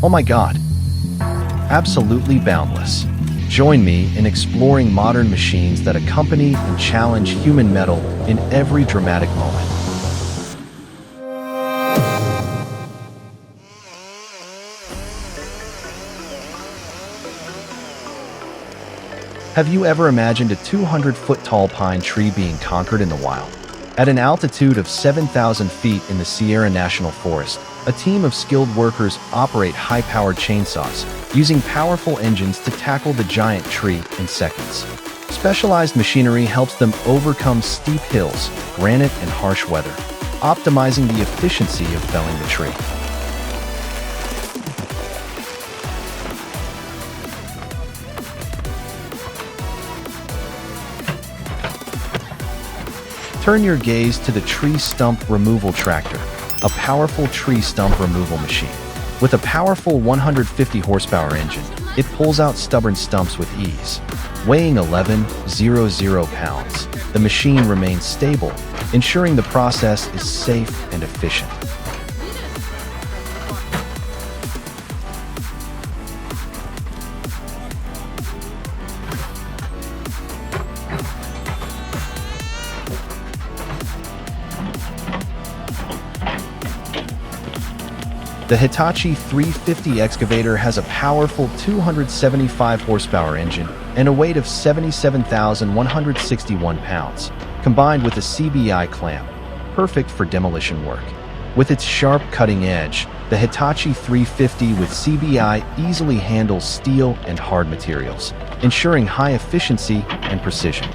Oh my God, absolutely boundless. Join me in exploring modern machines that accompany and challenge human mettle in every dramatic moment. Have you ever imagined a 200-foot tall pine tree being conquered in the wild? At an altitude of 7,000 feet in the Sierra National Forest, a team of skilled workers operate high-powered chainsaws, using powerful engines to tackle the giant tree in seconds. Specialized machinery helps them overcome steep hills, granite, and harsh weather, optimizing the efficiency of felling the tree. Turn your gaze to the tree stump removal tractor, a powerful tree stump removal machine. With a powerful 150 horsepower engine, it pulls out stubborn stumps with ease. Weighing 11,000 pounds, the machine remains stable, ensuring the process is safe and efficient. The Hitachi 350 excavator has a powerful 275 horsepower engine and a weight of 77,161 pounds, combined with a CBI clamp, perfect for demolition work. With its sharp cutting edge, the Hitachi 350 with CBI easily handles steel and hard materials, ensuring high efficiency and precision.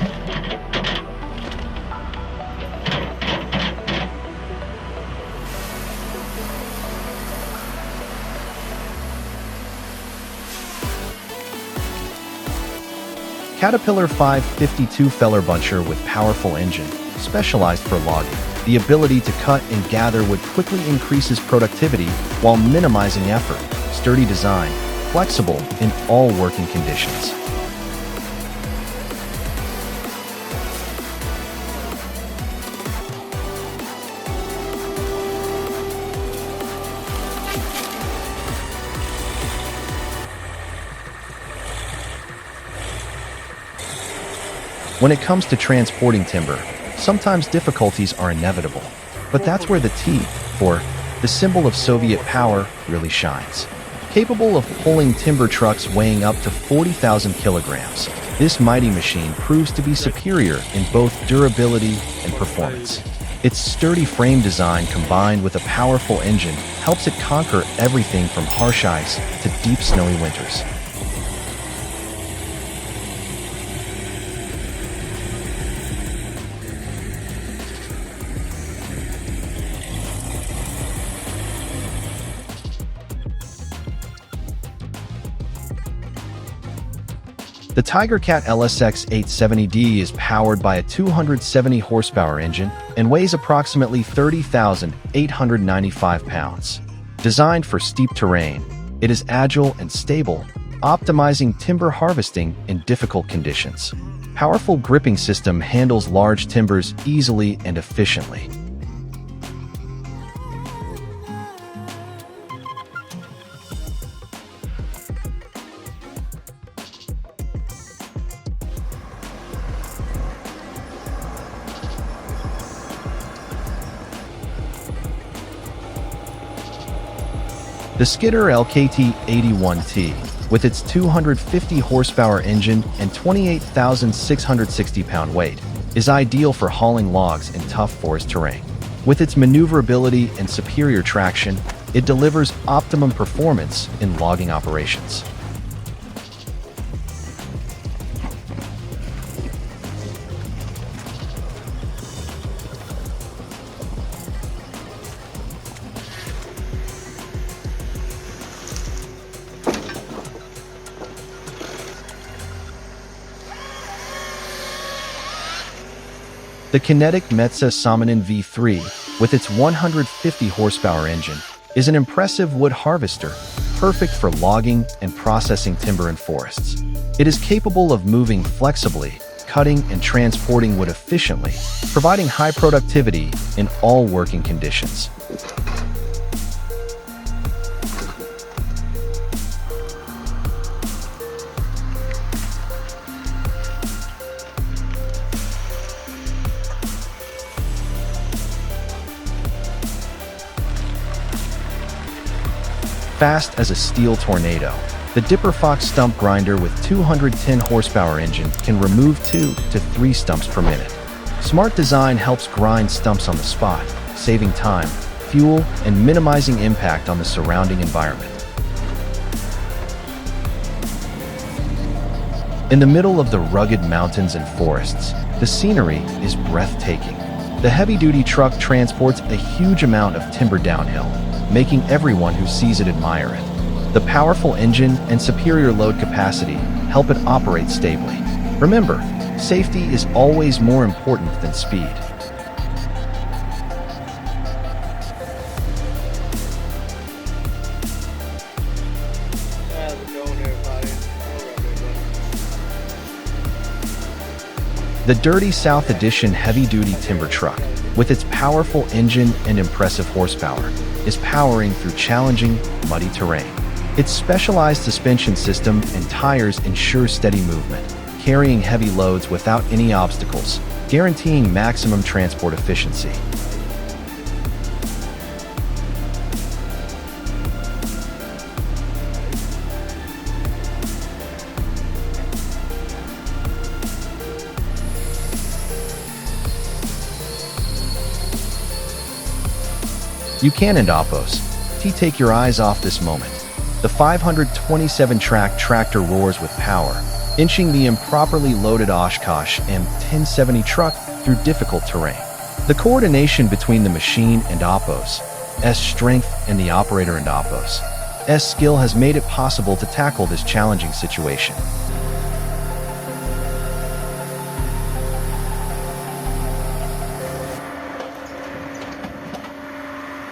Caterpillar 552 feller buncher with powerful engine, specialized for logging. The ability to cut and gather wood quickly increases productivity while minimizing effort. Sturdy design, flexible in all working conditions. When it comes to transporting timber, sometimes difficulties are inevitable. But that's where the T, or the symbol of Soviet power, really shines. Capable of pulling timber trucks weighing up to 40,000 kilograms, this mighty machine proves to be superior in both durability and performance. Its sturdy frame design combined with a powerful engine helps it conquer everything from harsh ice to deep snowy winters. The TigerCat LSX 870D is powered by a 270 horsepower engine and weighs approximately 30,895 pounds. Designed for steep terrain, it is agile and stable, optimizing timber harvesting in difficult conditions. Powerful gripping system handles large timbers easily and efficiently. The Skidder LKT-81T, with its 250 horsepower engine and 28,660 pound weight, is ideal for hauling logs in tough forest terrain. With its maneuverability and superior traction, it delivers optimum performance in logging operations. The Kinetic Metza Samanin V3, with its 150 horsepower engine, is an impressive wood harvester, perfect for logging and processing timber in forests. It is capable of moving flexibly, cutting and transporting wood efficiently, providing high productivity in all working conditions. Fast as a steel tornado, the Dipper Fox stump grinder with 210 horsepower engine can remove 2 to 3 stumps per minute. Smart design helps grind stumps on the spot, saving time, fuel, and minimizing impact on the surrounding environment. In the middle of the rugged mountains and forests, the scenery is breathtaking. The heavy-duty truck transports a huge amount of timber downhill, making everyone who sees it admire it. The powerful engine and superior load capacity help it operate stably. Remember, safety is always more important than speed. How's it going, everybody? The Dirty South Edition heavy-duty timber truck, with its powerful engine and impressive horsepower, is powering through challenging, muddy terrain. Its specialized suspension system and tires ensure steady movement, carrying heavy loads without any obstacles, guaranteeing maximum transport efficiency. You can and Oppos. Take your eyes off this moment. The 527-track tractor roars with power, inching the improperly loaded Oshkosh M1070 truck through difficult terrain. The coordination between the machine and Oppos' strength and the operator and Oppos' skill has made it possible to tackle this challenging situation.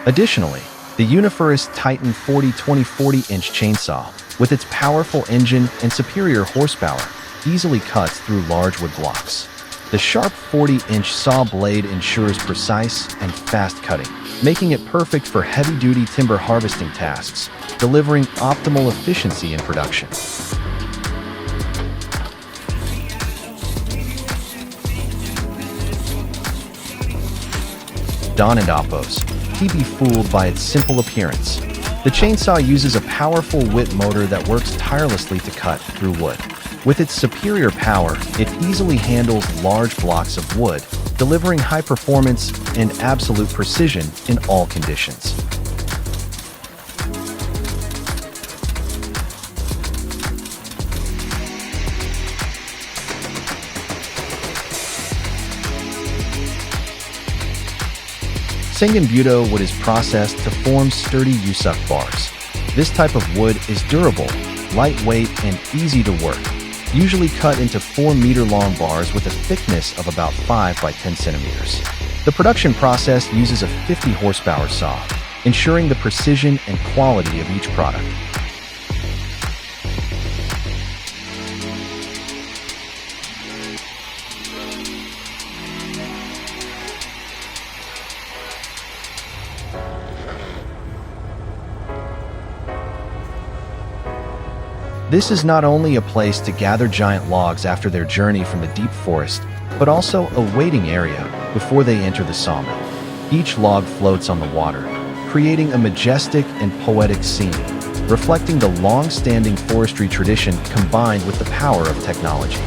Additionally, the Uniferous Titan 40-20-40-inch chainsaw, with its powerful engine and superior horsepower, easily cuts through large wood blocks. The sharp 40-inch saw blade ensures precise and fast cutting, making it perfect for heavy-duty timber harvesting tasks, delivering optimal efficiency in production. Don and Oppos. Be fooled by its simple appearance. The chainsaw uses a powerful whip motor that works tirelessly to cut through wood. With its superior power, it easily handles large blocks of wood, delivering high performance and absolute precision in all conditions. Sengenbudo wood is processed to form sturdy Yusuk bars. This type of wood is durable, lightweight, and easy to work, usually cut into 4-meter-long bars with a thickness of about 5 by 10 centimeters. The production process uses a 50-horsepower saw, ensuring the precision and quality of each product. This is not only a place to gather giant logs after their journey from the deep forest, but also a waiting area before they enter the sawmill. Each log floats on the water, creating a majestic and poetic scene, reflecting the long-standing forestry tradition combined with the power of technology.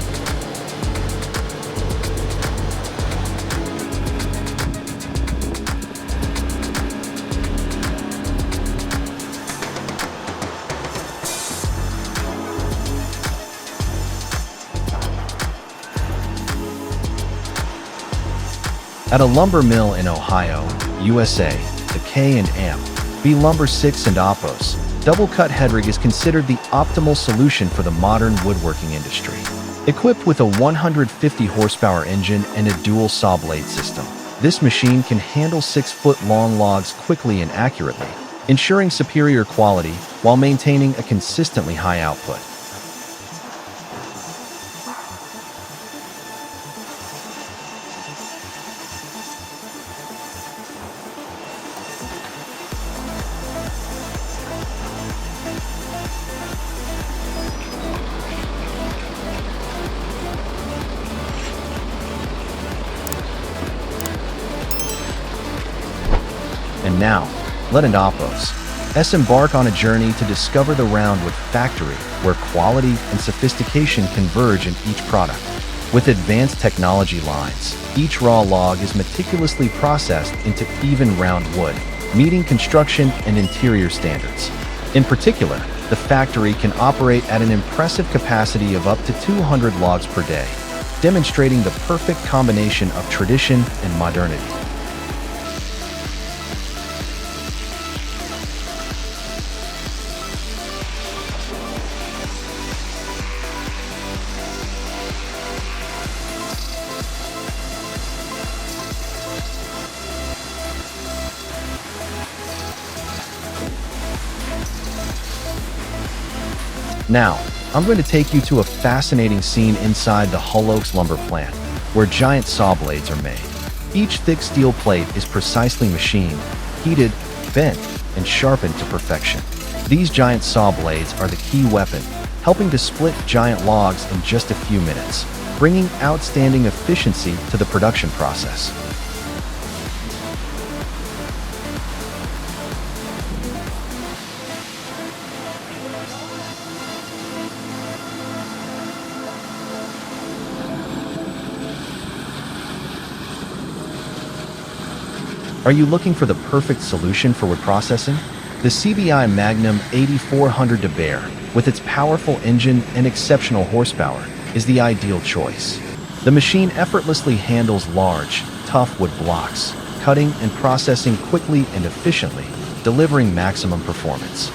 At a lumber mill in Ohio, USA, the K&M B Lumber 6 and Oppos, double-cut headrig is considered the optimal solution for the modern woodworking industry. Equipped with a 150-horsepower engine and a dual saw blade system, this machine can handle 6-foot-long logs quickly and accurately, ensuring superior quality while maintaining a consistently high output. And now, let an Oppos Let's embark on a journey to discover the Roundwood factory, where quality and sophistication converge in each product. With advanced technology lines, each raw log is meticulously processed into even round wood, meeting construction and interior standards. In particular, the factory can operate at an impressive capacity of up to 200 logs per day, demonstrating the perfect combination of tradition and modernity. Now, I'm going to take you to a fascinating scene inside the Hull Oaks lumber plant, where giant saw blades are made. Each thick steel plate is precisely machined, heated, bent, and sharpened to perfection. These giant saw blades are the key weapon, helping to split giant logs in just a few minutes, bringing outstanding efficiency to the production process. Are you looking for the perfect solution for wood processing? The CBI Magnum 8400 de Bear, with its powerful engine and exceptional horsepower, is the ideal choice. The machine effortlessly handles large, tough wood blocks, cutting and processing quickly and efficiently, delivering maximum performance.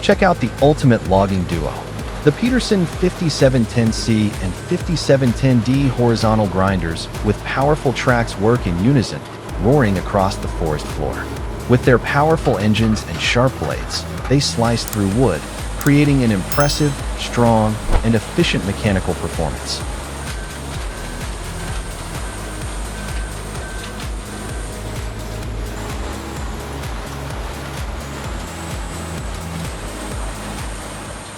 Check out the ultimate logging duo. The Peterson 5710C and 5710D horizontal grinders with powerful tracks work in unison, roaring across the forest floor. With their powerful engines and sharp blades, they slice through wood, creating an impressive, strong, and efficient mechanical performance.